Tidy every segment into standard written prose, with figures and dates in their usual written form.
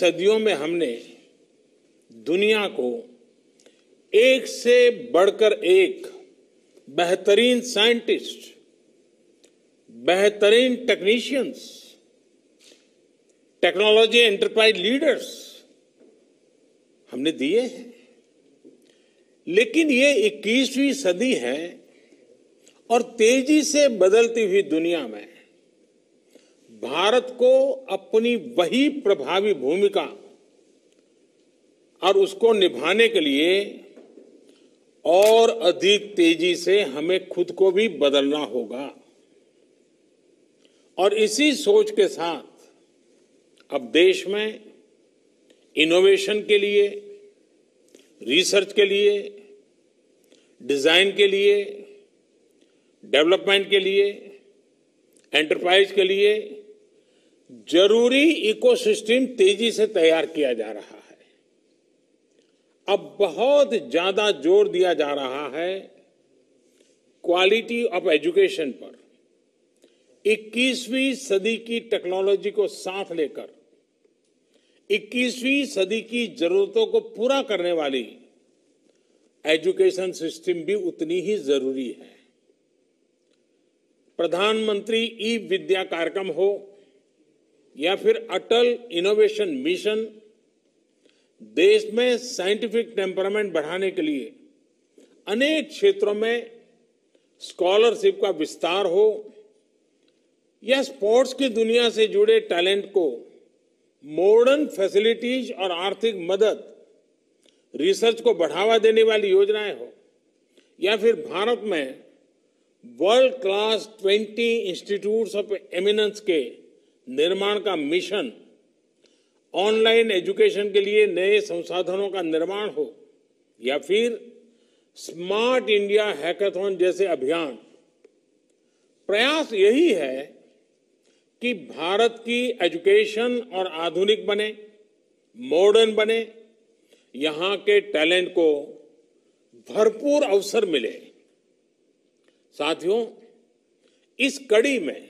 सदियों में हमने दुनिया को एक से बढ़कर एक बेहतरीन साइंटिस्ट, बेहतरीन टेक्नीशियंस, टेक्नोलॉजी एंटरप्राइज लीडर्स हमने दिए हैं। लेकिन ये 21वीं सदी है और तेजी से बदलती हुई दुनिया में भारत को अपनी वही प्रभावी भूमिका और उसको निभाने के लिए और अधिक तेजी से हमें खुद को भी बदलना होगा। और इसी सोच के साथ अब देश में इनोवेशन के लिए, रिसर्च के लिए, डिजाइन के लिए, डेवलपमेंट के लिए, एंटरप्राइज के लिए जरूरी इकोसिस्टम तेजी से तैयार किया जा रहा है। अब बहुत ज्यादा जोर दिया जा रहा है क्वालिटी ऑफ एजुकेशन पर। 21वीं सदी की टेक्नोलॉजी को साथ लेकर 21वीं सदी की जरूरतों को पूरा करने वाली एजुकेशन सिस्टम भी उतनी ही जरूरी है। प्रधानमंत्री ई विद्या कार्यक्रम हो या फिर अटल इनोवेशन मिशन, देश में साइंटिफिक टेम्परामेंट बढ़ाने के लिए अनेक क्षेत्रों में स्कॉलरशिप का विस्तार हो या स्पोर्ट्स की दुनिया से जुड़े टैलेंट को मॉडर्न फैसिलिटीज और आर्थिक मदद, रिसर्च को बढ़ावा देने वाली योजनाएं हो या फिर भारत में world class 20 institutes of eminence के निर्माण का मिशन, ऑनलाइन एजुकेशन के लिए नए संसाधनों का निर्माण हो या फिर स्मार्ट इंडिया हैकाथॉन जैसे अभियान, प्रयास यही है कि भारत की एजुकेशन और आधुनिक बने, मॉडर्न बने, यहां के टैलेंट को भरपूर अवसर मिले। साथियों, इस कड़ी में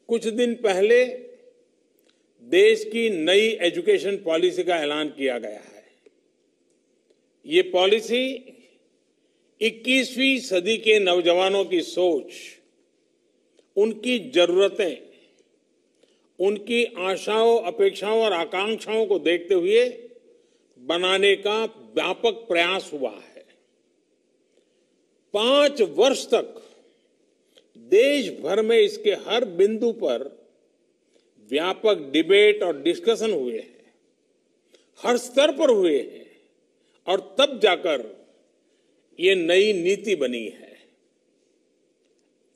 कुछ दिन पहले देश की नई एजुकेशन पॉलिसी का ऐलान किया गया है। ये पॉलिसी 21वीं सदी के नौजवानों की सोच, उनकी जरूरतें, उनकी आशाओं, अपेक्षाओं और आकांक्षाओं को देखते हुए बनाने का व्यापक प्रयास हुआ है। 5 वर्ष तक देश भर में इसके हर बिंदु पर व्यापक डिबेट और डिस्कशन हुए हैं, हर स्तर पर हुए हैं और तब जाकर ये नई नीति बनी है।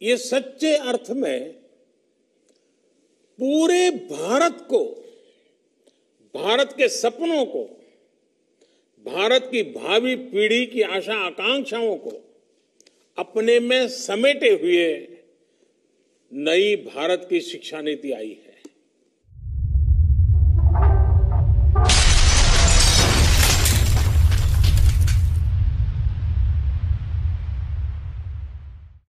ये सच्चे अर्थ में पूरे भारत को, भारत के सपनों को, भारत की भावी पीढ़ी की आशा आकांक्षाओं को अपने में समेटे हुए नई भारत की शिक्षा नीति आई है।